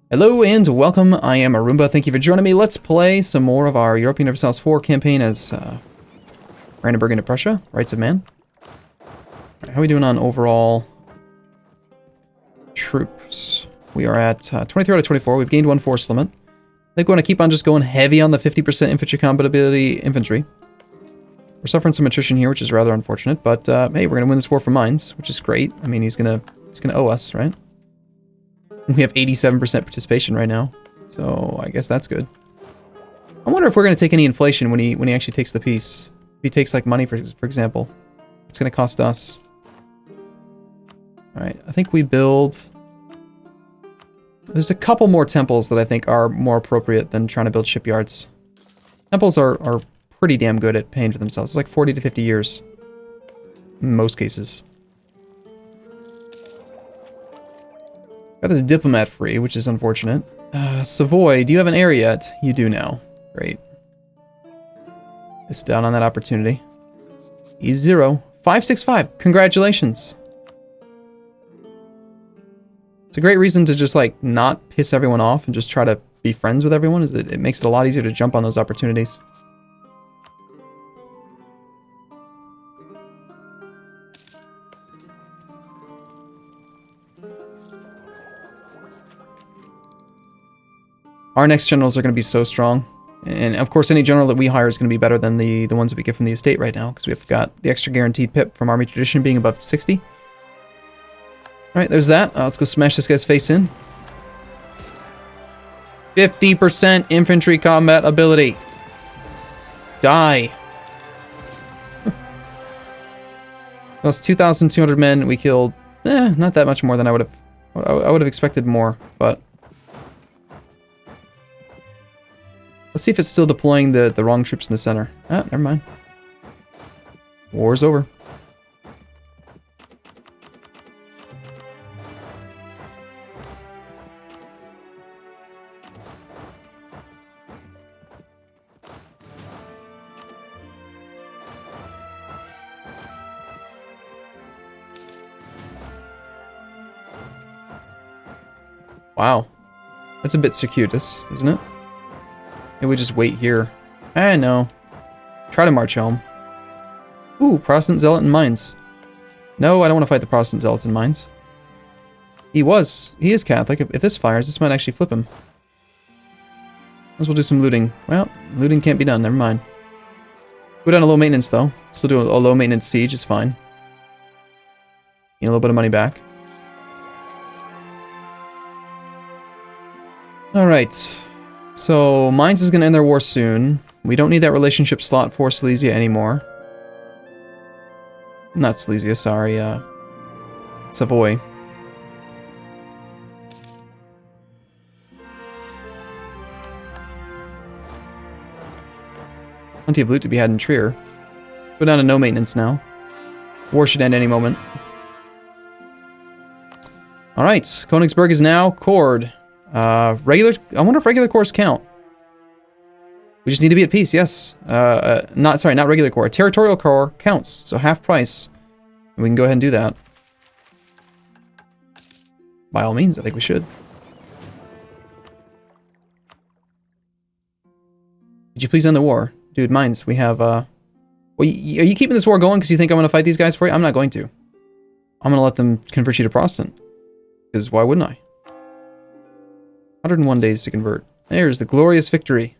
Hello and welcome, I am Arumba, thank you for joining me. Let's play some more of our Europa Universalis 4 campaign as Brandenburg into Prussia, Rights of Man. Right, how are we doing on overall troops? We are at 23 out of 24, we've gained 1 force limit. I think we want to keep on just going heavy on the 50% infantry compatibility infantry. We're suffering some attrition here, which is rather unfortunate, but hey, we're going to win this war for mines, which is great. I mean, he's gonna owe us, right? We have 87% participation right now, so I guess that's good. I wonder if we're going to take any inflation when he actually takes the peace. If he takes like money, for example, it's going to cost us. All right, I think we build. There's a couple more temples that I think are more appropriate than trying to build shipyards. Temples are pretty damn good at paying for themselves. It's like 40 to 50 years in most cases. Got this diplomat free, which is unfortunate. Savoy, do you have an heir yet? You do now. Great. Missed down on that opportunity. E0. 565. Congratulations. It's a great reason to just, like, not piss everyone off and just try to be friends with everyone. Is it makes it a lot easier to jump on those opportunities. Our next generals are going to be so strong. And of course, any general that we hire is going to be better than the ones that we get from the estate right now, because we've got the extra guaranteed pip from Army Tradition being above 60. Alright, there's that. Let's go smash this guy's face in. 50% infantry combat ability. Die. Lost 2,200 men. We killed, not that much more than I would have expected more, but let's see if it's still deploying the wrong troops in the center. Ah, never mind. War's over. Wow. That's a bit circuitous, isn't it? Maybe we just wait here. I know. Try to march home. Ooh, Protestant Zealot in mines. No, I don't want to fight the Protestant Zealots in mines. He is Catholic. If this fires, this might actually flip him. We'll do some looting. Well, looting can't be done, never mind. Go down to low maintenance though. Still do a low maintenance siege, is fine. Get a little bit of money back. Alright. So, Mainz is going to end their war soon. We don't need that relationship slot for Silesia anymore. Not Silesia, sorry, Savoy. Plenty of loot to be had in Trier. Go down to no maintenance now. War should end any moment. Alright, Königsberg is now cored. I wonder if regular cores count. We just need to be at peace, yes. Not regular core. A territorial core counts, so half price. And we can go ahead and do that. By all means, I think we should. Could you please end the war? Dude, mines, we have, well, are you keeping this war going because you think I'm going to fight these guys for you? I'm not going to. I'm going to let them convert you to Protestant. Because why wouldn't I? 101 days to convert. There's the glorious victory.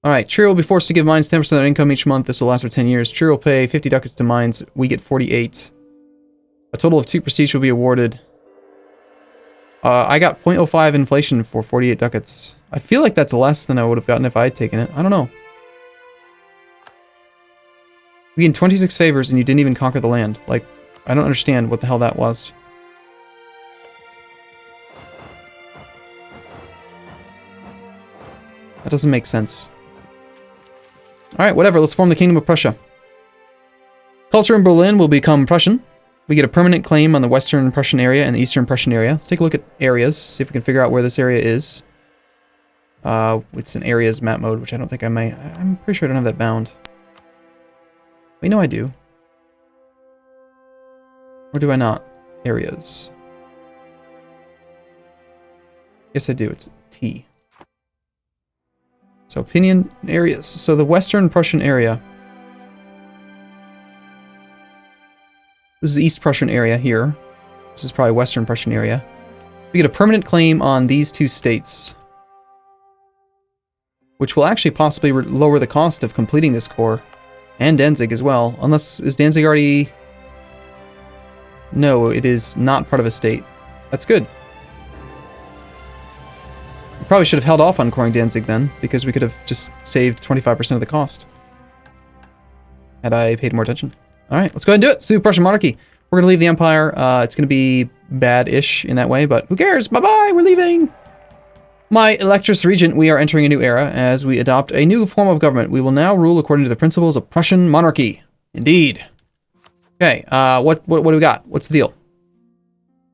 Alright, Trier will be forced to give mines 10% of their income each month. This will last for 10 years. Trier will pay 50 ducats to mines. We get 48. A total of 2 prestige will be awarded. I got 0.05 inflation for 48 ducats. I feel like that's less than I would have gotten if I had taken it. I don't know. We gained 26 favors and you didn't even conquer the land. Like, I don't understand what the hell that was. That doesn't make sense. Alright, whatever, let's form the Kingdom of Prussia. Culture in Berlin will become Prussian. We get a permanent claim on the Western Prussian area and the Eastern Prussian area. Let's take a look at areas, see if we can figure out where this area is. It's in areas map mode, which I don't think I may. I'm pretty sure I don't have that bound. Wait, no I do. Or do I not? Areas. Yes, I do. It's T. So opinion areas. So the Western Prussian area. This is East Prussian area here. This is probably Western Prussian area. We get a permanent claim on these two states, which will actually possibly lower the cost of completing this core. And Danzig as well. Unless, is Danzig already... No, it is not part of a state. That's good. We probably should have held off on coring Danzig then, because we could have just saved 25% of the cost. Had I paid more attention. Alright, let's go ahead and do it. Sue Prussian monarchy. We're going to leave the empire. It's going to be bad-ish in that way, but who cares? Bye-bye, we're leaving! My Electress Regent, we are entering a new era as we adopt a new form of government. We will now rule according to the principles of Prussian monarchy. Indeed. Okay, what do we got? What's the deal?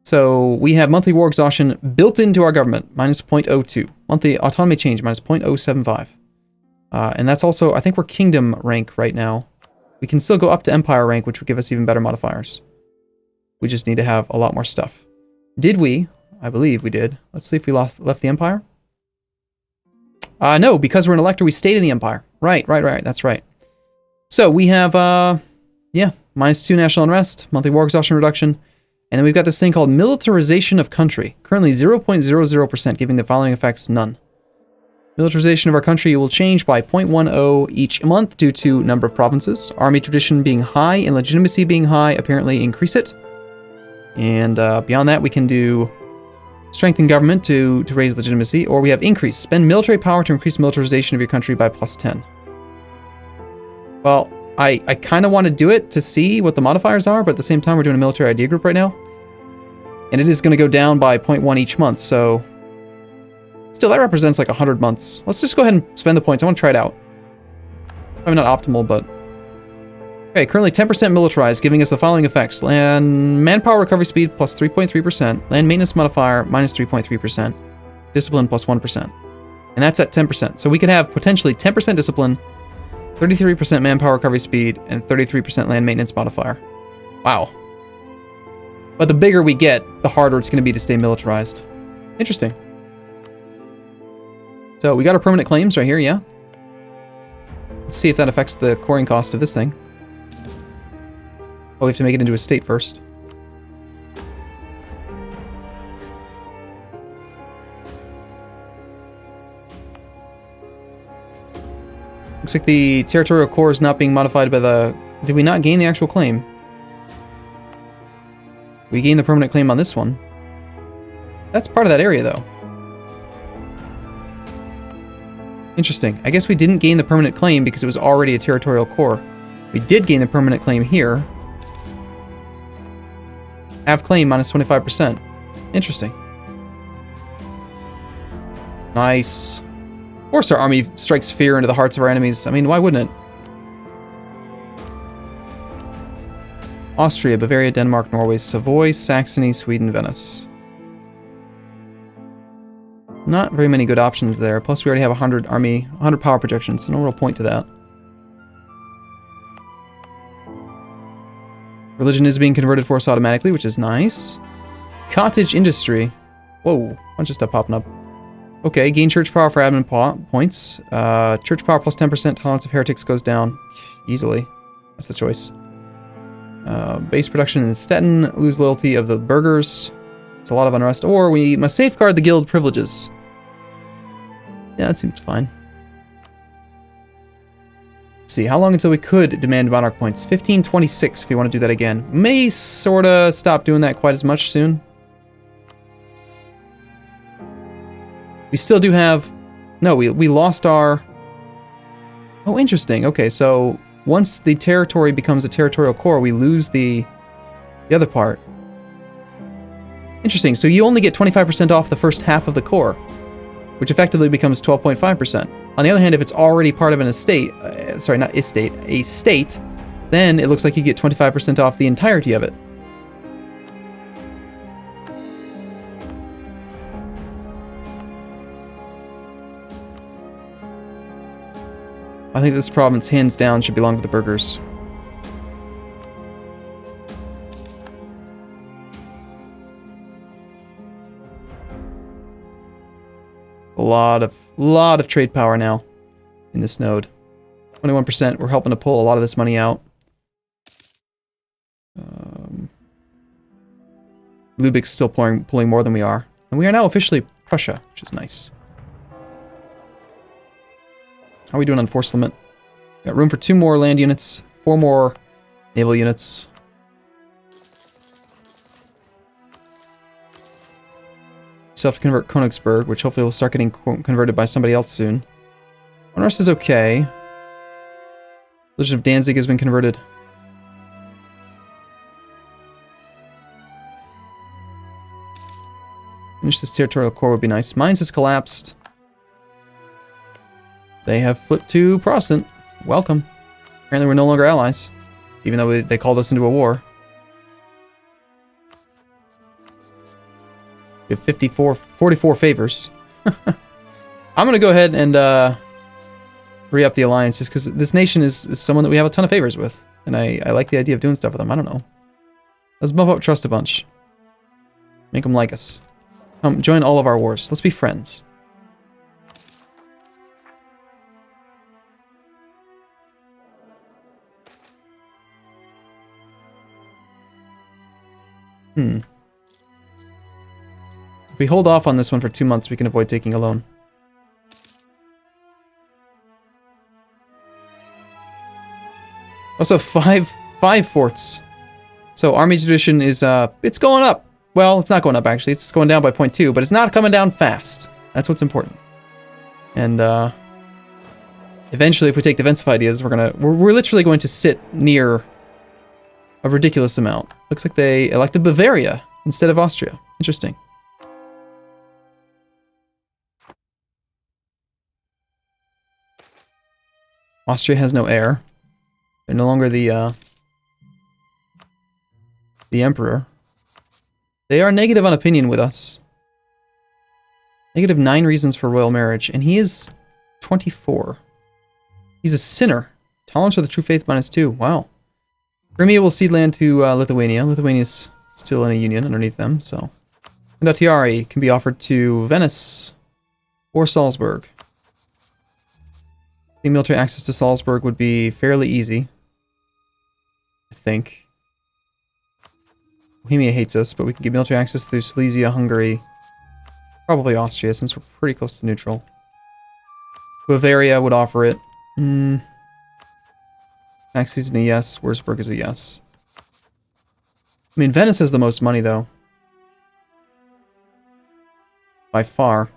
So we have monthly war exhaustion built into our government, minus 0.02. Monthly autonomy change, minus 0.075. And that's also, I think we're kingdom rank right now. We can still go up to empire rank, which would give us even better modifiers. We just need to have a lot more stuff. Did we? I believe we did. Let's see if we left the empire. No, because we're an elector, we stayed in the empire. Right. That's right. So we have, yeah, minus 2 national unrest, monthly war exhaustion reduction, and then we've got this thing called militarization of country. Currently 0.00%, giving the following effects: none. Militarization of our country will change by 0.10 each month due to number of provinces. Army tradition being high and legitimacy being high apparently increase it. And beyond that, we can do strengthen government to raise legitimacy, or we have increase. Spend military power to increase militarization of your country by plus 10. Well, I kind of want to do it to see what the modifiers are, but at the same time, we're doing a military idea group right now. And it is going to go down by 0.1 each month, so... Still, that represents like 100 months. Let's just go ahead and spend the points. I want to try it out. Probably not optimal, but... Okay, currently 10% militarized, giving us the following effects. Land manpower recovery speed plus 3.3%. Land maintenance modifier minus 3.3%. Discipline plus 1%. And that's at 10%. So we could have potentially 10% discipline, 33% manpower recovery speed, and 33% land maintenance modifier. Wow. But the bigger we get, the harder it's going to be to stay militarized. Interesting. So we got our permanent claims right here, yeah? Let's see if that affects the coring cost of this thing. Oh, we have to make it into a state first. Looks like the territorial core is not being modified by the... Did we not gain the actual claim? We gained the permanent claim on this one. That's part of that area, though. Interesting. I guess we didn't gain the permanent claim because it was already a territorial core. We did gain the permanent claim here. Have claim minus 25%. Interesting. Nice. Of course our army strikes fear into the hearts of our enemies. I mean, why wouldn't it? Austria, Bavaria, Denmark, Norway, Savoy, Saxony, Sweden, Venice. Not very many good options there. Plus we already have 100 army, 100 power projections, so no real point to that. Religion is being converted for us automatically, which is nice. Cottage industry. Whoa, bunch of stuff popping up. Okay, gain church power for admin points. Church power plus 10%, tolerance of heretics goes down easily. That's the choice. Base production in Stettin, lose loyalty of the burghers. It's a lot of unrest. Or we must safeguard the guild privileges. Yeah, that seems fine. Let's see, how long until we could demand monarch points? 1526 if we want to do that again. May sorta stop doing that quite as much soon. We still do have... No, we lost our... Oh, interesting. Okay, so once the territory becomes a territorial core, we lose the other part. Interesting, so you only get 25% off the first half of the core, which effectively becomes 12.5%. On the other hand, if it's already part of an estate, sorry, not estate, a state, then it looks like you get 25% off the entirety of it. I think this province, hands down, should belong to the burghers. A lot of trade power now in this node. 21%. We're helping to pull a lot of this money out. Lübeck's still pulling more than we are. And we are now officially Prussia, which is nice. How are we doing on force limit? Got room for 2 more land units, 4 more naval units. Still have to convert Königsberg, which hopefully will start getting converted by somebody else soon. Onarst is okay. Legend of Danzig has been converted. Finish this territorial core would be nice. Mainz has collapsed. They have flipped to Protestant. Welcome. Apparently we're no longer allies, even though they called us into a war. We have 44 favors. I'm going to go ahead and re-up the alliance just because this nation is someone that we have a ton of favors with. And I like the idea of doing stuff with them. I don't know. Let's bump up trust a bunch. Make them like us. Come, join all of our wars. Let's be friends. If we hold off on this one for 2 months, we can avoid taking a loan. Also, five forts. So army tradition is it's going up. Well, it's not going up actually. It's going down by 0.2, but it's not coming down fast. That's what's important. And eventually, if we take defensive ideas, we're literally going to sit near a ridiculous amount. Looks like they elected Bavaria instead of Austria. Interesting. Austria has no heir. They're no longer the emperor. They are negative on opinion with us. Negative 9 reasons for royal marriage, and he is 24. He's a sinner. Tolerance for the true faith -2. Wow. Crimea will cede land to Lithuania. Lithuania's still in a union underneath them, so. Condottieri can be offered to Venice or Salzburg. I think military access to Salzburg would be fairly easy. I think. Bohemia hates us, but we can get military access through Silesia, Hungary, probably Austria, since we're pretty close to neutral. Bavaria would offer it. Tax is a yes. Würzburg is a yes. I mean, Venice has the most money, though. By far.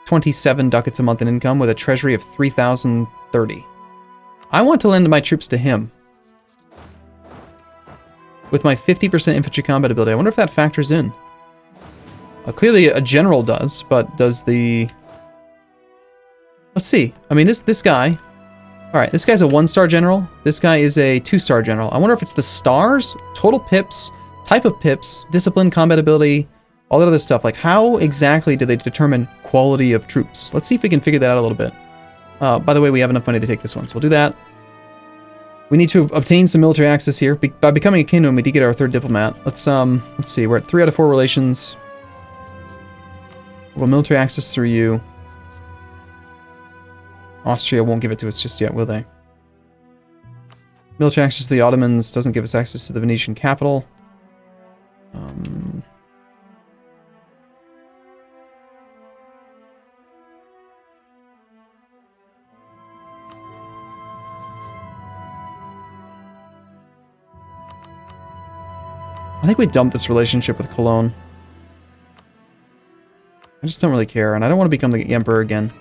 27 ducats a month in income with a treasury of 3,030. I want to lend my troops to him. With my 50% infantry combat ability. I wonder if that factors in. Clearly a general does, but does the... Let's see. I mean, this guy... Alright, this guy's a 1-star general. This guy is a 2-star general. I wonder if it's the stars, total pips, type of pips, discipline, combat ability, all that other stuff. Like, how exactly do they determine quality of troops? Let's see if we can figure that out a little bit. By the way, we have enough money to take this one, so we'll do that. We need to obtain some military access here. By becoming a kingdom, we did get our 3rd diplomat. Let's see. We're at 3 out of 4 relations. Well, military access through you. Austria won't give it to us just yet, will they? Military access to the Ottomans doesn't give us access to the Venetian capital. I think we dumped this relationship with Cologne. I just don't really care, and I don't want to become the emperor again.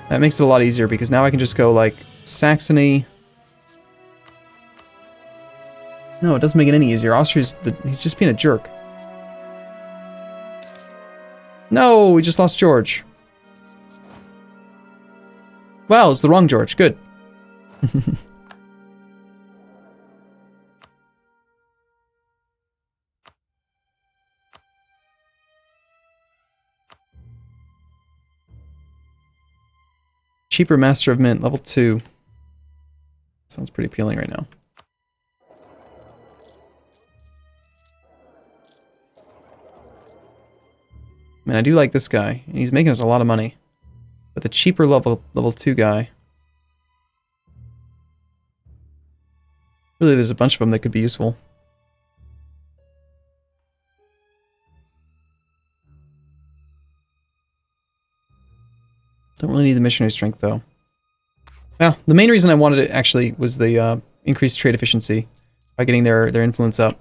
That makes it a lot easier, because now I can just go, like, Saxony. No, it doesn't make it any easier. He's just being a jerk. No, we just lost George. Wow, it's the wrong George. Good. Cheaper Master of Mint, level 2. Sounds pretty appealing right now. Man, I do like this guy, and he's making us a lot of money. But the cheaper level 2 guy... Really, there's a bunch of them that could be useful. Don't really need the missionary strength, though. Well, the main reason I wanted it, actually, was the increased trade efficiency by getting their influence up.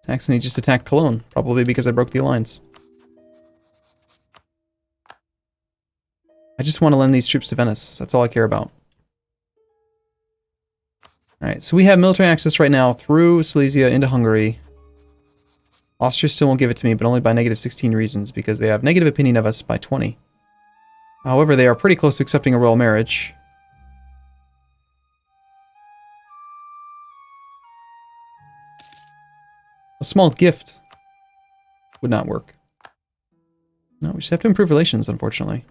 Saxony just attacked Cologne, probably because I broke the alliance. I just want to lend these troops to Venice. That's all I care about. Alright, so we have military access right now through Silesia into Hungary. Austria still won't give it to me, but only by negative 16 reasons, because they have negative opinion of us by 20. However, they are pretty close to accepting a royal marriage. A small gift would not work. No, we just have to improve relations, unfortunately.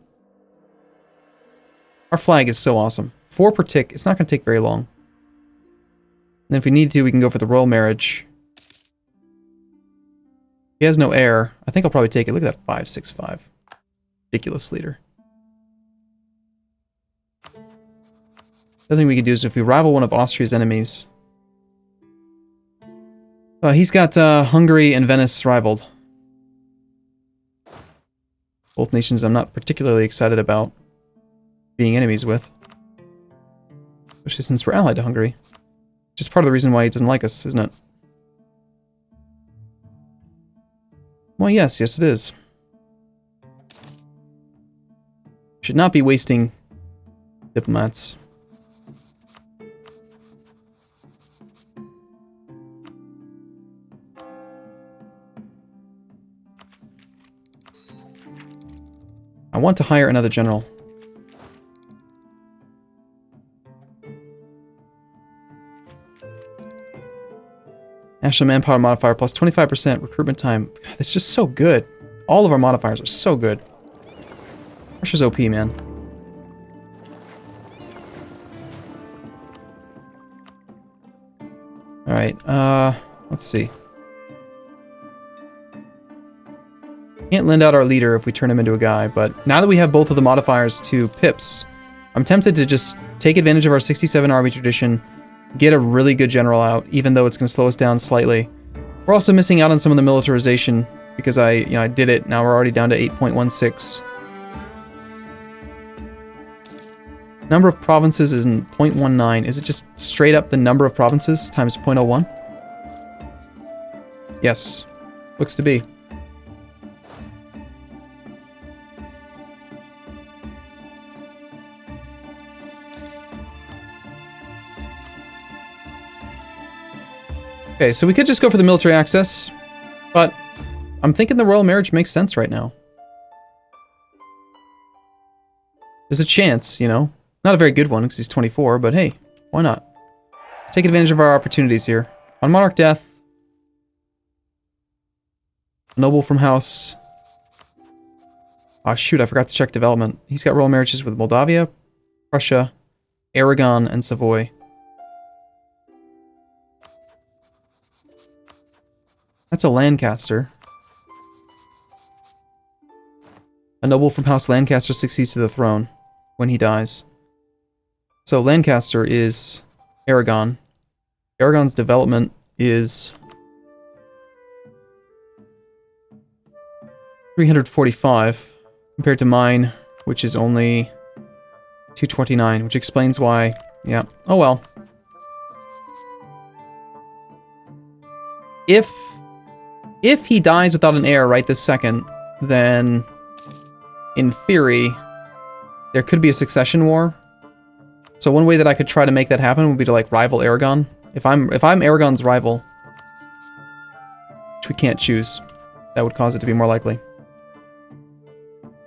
Our flag is so awesome. 4 per tick. It's not going to take very long. And then if we need to, we can go for the royal marriage. He has no heir. I think I'll probably take it. Look at that 565. Ridiculous leader. The other thing we could do is if we rival one of Austria's enemies... he's got Hungary and Venice rivaled. Both nations I'm not particularly excited about being enemies with. Especially since we're allied to Hungary. Which is part of the reason why he doesn't like us, isn't it? Well, yes, it is. Should not be wasting diplomats. I want to hire another general. National manpower modifier plus 25% recruitment time. God, that's just so good. All of our modifiers are so good. Russia's OP, man. Alright, let's see. Can't lend out our leader if we turn him into a guy, but now that we have both of the modifiers to pips, I'm tempted to just take advantage of our 67 army tradition, get a really good general out, even though it's going to slow us down slightly. We're also missing out on some of the militarization because I did it. Now we're already down to 8.16. Number of provinces is in 0.19. Is it just straight up the number of provinces times 0.01? Yes, looks to be. Okay, so we could just go for the military access, but I'm thinking the royal marriage makes sense right now. There's a chance, you know. Not a very good one because he's 24, but hey, why not? Let's take advantage of our opportunities here. On monarch death, a noble from house... Oh shoot, I forgot to check development. He's got royal marriages with Moldavia, Prussia, Aragon, and Savoy. That's a Lancaster. A noble from House Lancaster succeeds to the throne when he dies. So Lancaster is Aragon. Aragon's development is 345 compared to mine, which is only 229, which explains why. Yeah. Oh well. If he dies without an heir right this second, then in theory there could be a succession war. So one way that I could try to make that happen would be to like rival Aragon. If I'm Aragon's rival, which we can't choose, that would cause it to be more likely.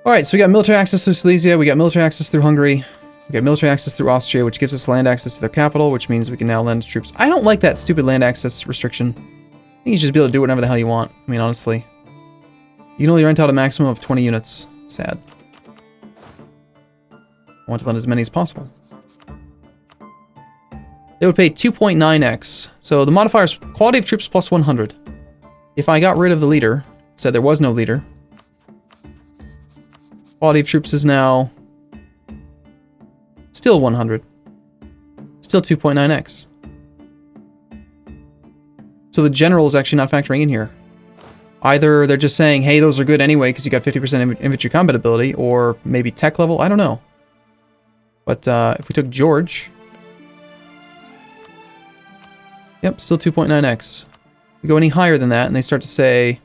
Alright, so we got military access through Silesia, we got military access through Hungary, we got military access through Austria, which gives us land access to their capital, which means we can now lend troops. I don't like that stupid land access restriction. I think you should just be able to do whatever the hell you want. I mean, honestly. You can only rent out a maximum of 20 units. Sad. I want to lend as many as possible. They would pay 2.9x. So the modifier is quality of troops plus 100. If I got rid of the leader, said there was no leader, quality of troops is now still 100. Still 2.9x. So the general is actually not factoring in here. Either they're just saying, hey, those are good anyway because you got 50% infantry combat ability, or maybe tech level, I don't know. But if we took George... Yep, still 2.9x. We go any higher than that, and they start to say...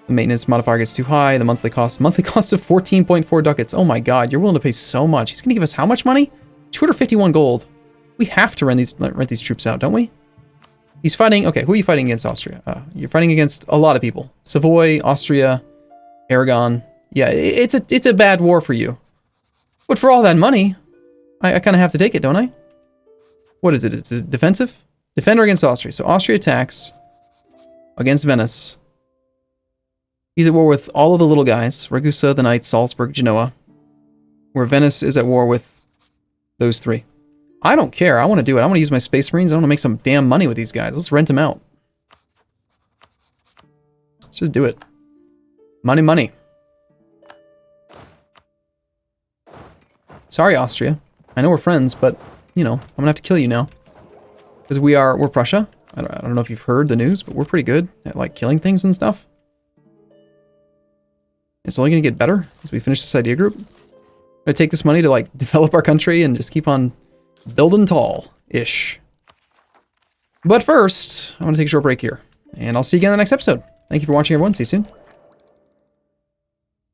The maintenance modifier gets too high, the monthly cost of 14.4 ducats. Oh my god, you're willing to pay so much. He's going to give us how much money? 251 gold. We have to rent these troops out, don't we? He's fighting... Okay, who are you fighting against, Austria? You're fighting against a lot of people. Savoy, Austria, Aragon. Yeah, it's a bad war for you. But for all that money, I kind of have to take it, don't I? What is it? It's defensive? Defender against Austria. So Austria attacks against Venice. He's at war with all of the little guys. Ragusa, the Knights, Salzburg, Genoa. Where Venice is at war with those three. I don't care. I want to do it. I want to use my Space Marines. I want to make some damn money with these guys. Let's rent them out. Let's just do it. Money, money. Sorry, Austria. I know we're friends, but, you know, I'm going to have to kill you now. Because we're Prussia. I don't know if you've heard the news, but we're pretty good at, like, killing things and stuff. It's only going to get better as we finish this idea group. I'm going to take this money to, like, develop our country and just keep on building tall-ish. But first, I want to take a short break here. And I'll see you again in the next episode. Thank you for watching, everyone. See you soon.